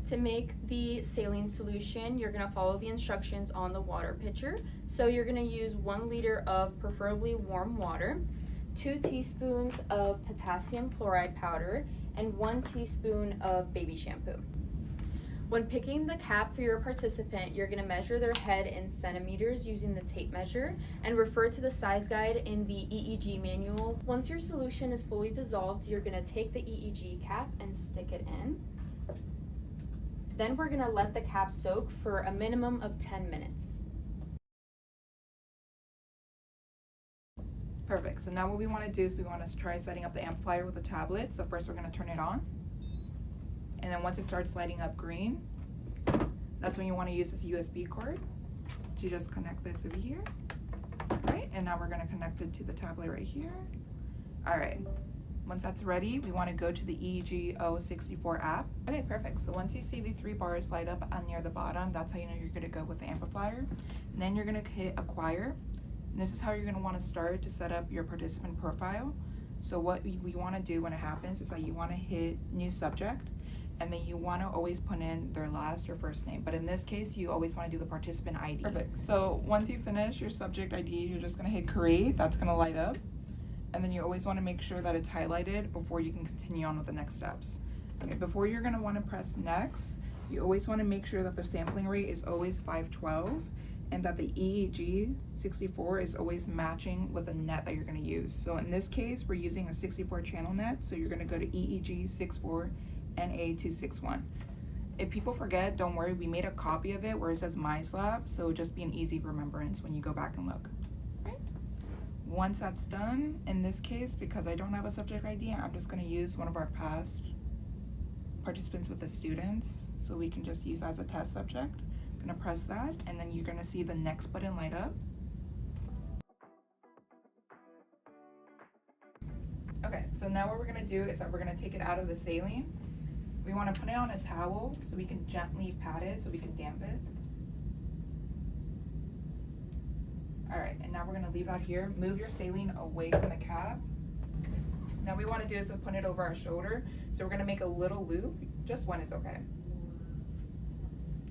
To make the saline solution, you're going to follow the instructions on the water pitcher. So you're going to use 1 liter of preferably warm water, 2 teaspoons of potassium chloride powder, and 1 teaspoon of baby shampoo. When picking the cap for your participant, you're going to measure their head in centimeters using the tape measure and refer to the size guide in the EEG manual. Once your solution is fully dissolved, you're going to take the EEG cap and stick it in. Then we're going to let the cap soak for a minimum of 10 minutes. Perfect. So now what we want to do is we want to try setting up the amplifier with a tablet. So first we're going to turn it on. And then once it starts lighting up green, that's when you want to use this USB cord. You just connect this over here. All right, and now we're going to connect it to the tablet right here. All right. Once that's ready, we want to go to the EEG 064 app. Okay, perfect. So once you see the 3 bars light up on near the bottom, that's how you know you're going to go with the amplifier. And then you're going to hit acquire. And this is how you're going to want to start to set up your participant profile. So what we want to do when it happens is that you want to hit new subject, and then you want to always put in their last or first name. But in this case, you always want to do the participant ID. Perfect. So once you finish your subject ID, you're just going to hit create. That's going to light up. And then you always want to make sure that it's highlighted before you can continue on with the next steps. Okay, before you're going to want to press next, you always want to make sure that the sampling rate is always 512 and that the EEG 64 is always matching with the net that you're going to use. So in this case, we're using a 64 channel net, so you're going to go to EEG 64 NA261. If people forget, don't worry, we made a copy of it where it says MySlab, so just be an easy remembrance when you go back and look. Once that's done, in this case, because I don't have a subject ID, I'm just going to use one of our past participants with the students, so we can just use as a test subject. I'm going to press that, and then you're going to see the next button light up. Okay, so now what we're going to do is that we're going to take it out of the saline. We want to put it on a towel so we can gently pat it so we can damp it. All right, and now we're gonna leave that here. Move your saline away from the cap. Now what we wanna do is to put it over our shoulder. So we're gonna make a little loop, just one is okay.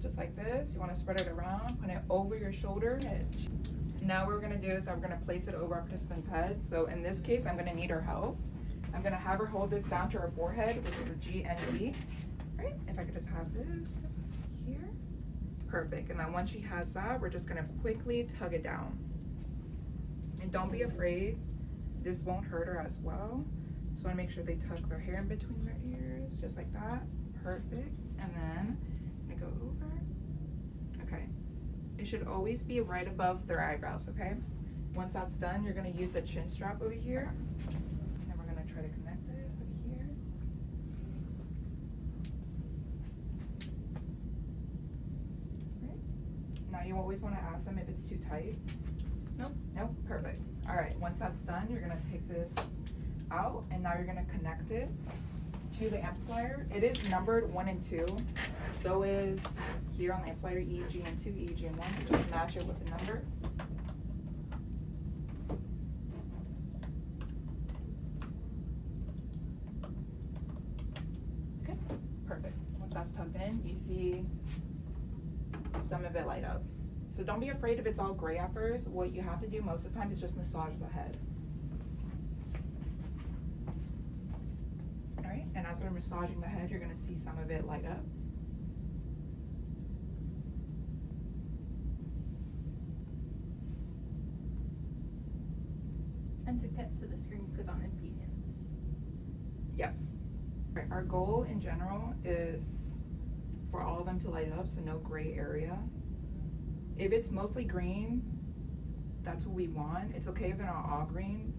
Just like this, you wanna spread it around, put it over your shoulder edge. Now what we're gonna do is that we're gonna place it over our participant's head. So in this case, I'm gonna need her help. I'm gonna have her hold this down to her forehead, which is the G and B. Right, if I could just have this here. Perfect, and then once she has that, we're just gonna quickly tug it down. And don't be afraid, this won't hurt her as well. So I wanna make sure they tuck their hair in between their ears, just like that. Perfect, and then I'm gonna go over. Okay, it should always be right above their eyebrows, okay? Once that's done, you're gonna use a chin strap over here. And then we're gonna try to connect it over here. Now you always want to ask them if it's too tight. Nope. Nope, perfect. All right, once that's done, you're gonna take this out and now you're gonna connect it to the amplifier. It is numbered 1 and 2. So is here on the amplifier EEG and 2, EEG and 1. Just match it with the number. Okay, perfect. Once that's tucked in, you see some of it light up. So don't be afraid if it's all gray at first. What you have to do most of the time is just massage the head. All right, and as we're massaging the head, you're gonna see some of it light up. And to get to the screen, click on impedance. Yes. All right, our goal in general is for all of them to light up, so no gray area. If it's mostly green, that's what we want. It's okay if they're not all green,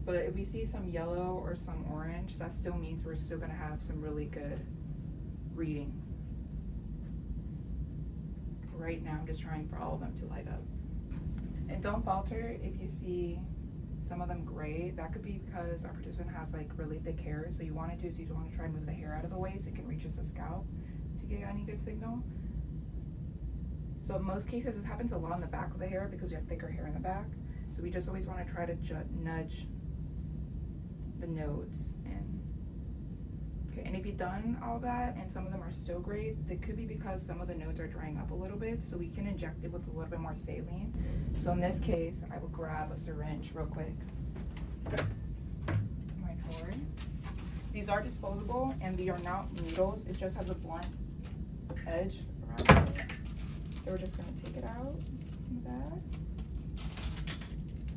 but if we see some yellow or some orange, that still means we're still gonna have some really good reading. Right now, I'm just trying for all of them to light up. And don't falter if you see some of them gray. That could be because our participant has like really thick hair. So you wanna do is you wanna try and move the hair out of the way so it can reach us the scalp to get any good signal. So in most cases, it happens a lot in the back of the hair because we have thicker hair in the back. So we just always want to try to nudge the nodes in Okay, and if you've done all that and some of them are still gray, that could be because some of the nodes are drying up a little bit, so we can inject it with a little bit more saline. So in this case, I will grab a syringe real quick. Right forward. These are disposable and they are not needles, it just has a blunt edge around it. So we're just gonna take it out from the bag.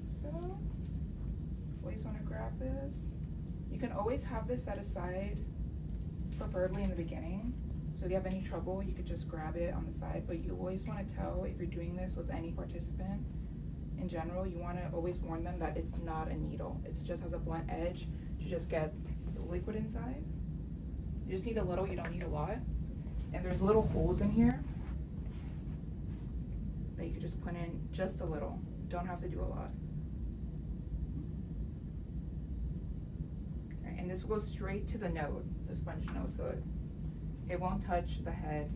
So, always wanna grab this. You can always have this set aside, preferably in the beginning. So if you have any trouble, you could just grab it on the side, but you always wanna tell if you're doing this with any participant in general, you wanna always warn them that it's not a needle. It just has a blunt edge to just get the liquid inside. You just need a little, you don't need a lot. And there's little holes in here that you could just put in just a little. Don't have to do a lot. Right, and this will go straight to the node, the sponge node, so it won't touch the head,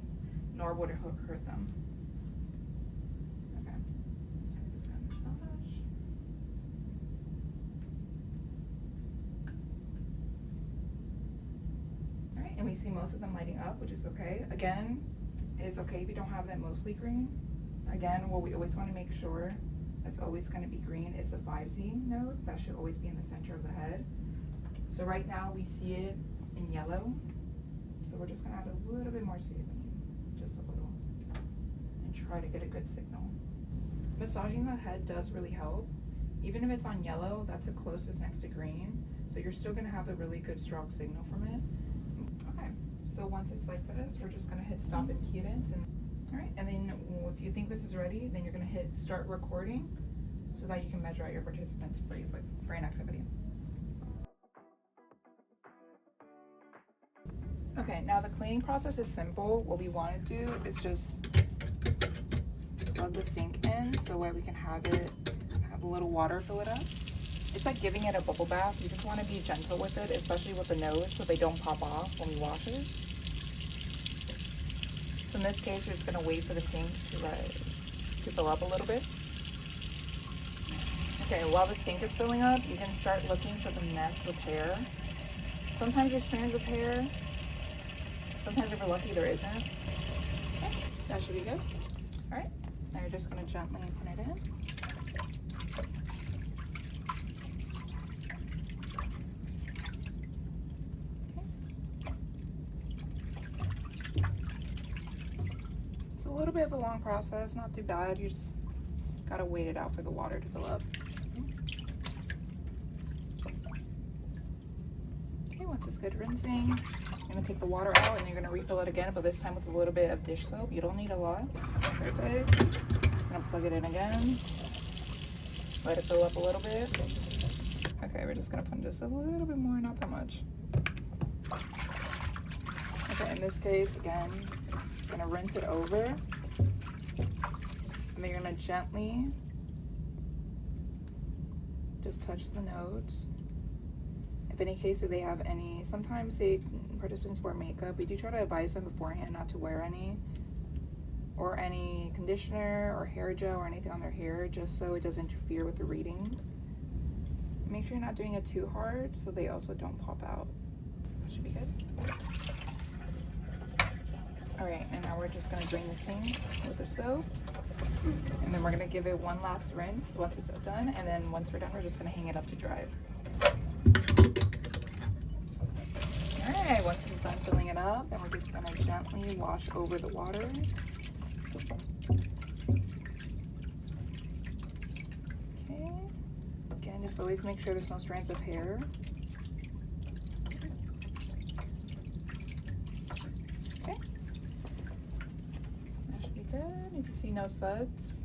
nor would it hurt them. Okay, so I'm just gonna massage. All right, and we see most of them lighting up, which is okay. Again, it is okay if you don't have that mostly green. Again, what we always want to make sure that's always going to be green is the 5Z node. That should always be in the center of the head. So right now we see it in yellow. So we're just going to add a little bit more saline, just a little, and try to get a good signal. Massaging the head does really help. Even if it's on yellow, that's the closest next to green. So you're still going to have a really good strong signal from it. Okay, so once it's like this, we're just going to hit stop and cadence. All right, and then if you think this is ready, then you're gonna hit start recording so that you can measure out your participants' brain activity. Okay, now the cleaning process is simple. What we wanna do is just plug the sink in so that we can have a little water fill it up. It's like giving it a bubble bath. You just wanna be gentle with it, especially with the nose so they don't pop off when we wash it. So in this case, you're just gonna wait for the sink to fill up a little bit. Okay, while the sink is filling up, you can start looking for the nets with hair. Sometimes there's strands of hair. Sometimes if we're lucky, there isn't. Okay, that should be good. All right, now you're just gonna gently put it in. A little bit of a long process, not too bad. You just gotta wait it out for the water to fill up. Okay, once it's good rinsing, you're gonna take the water out and you're gonna refill it again, but this time with a little bit of dish soap. You don't need a lot. Perfect. I'm gonna plug it in again. Let it fill up a little bit. Okay, we're just gonna put just a little bit more, not that much. Okay, in this case, again, just gonna rinse it over. And then you're gonna gently just touch the nodes. If any case, if they have any, sometimes participants wear makeup. We do try to advise them beforehand not to wear any, or any conditioner or hair gel or anything on their hair, just so it doesn't interfere with the readings. Make sure you're not doing it too hard so they also don't pop out. That should be good. All right, and now we're just gonna drain the sink with the soap. And then we're gonna give it one last rinse once it's done, and then once we're done, we're just gonna hang it up to dry. All right, once it's done filling it up, then we're just gonna gently wash over the water. Okay, again, just always make sure there's no strands of hair. Good. If you see no suds,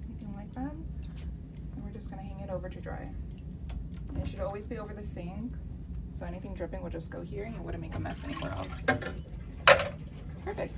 anything like that, then we're just gonna hang it over to dry. And it should always be over the sink, so anything dripping will just go here and you wouldn't make a mess anywhere else. Perfect.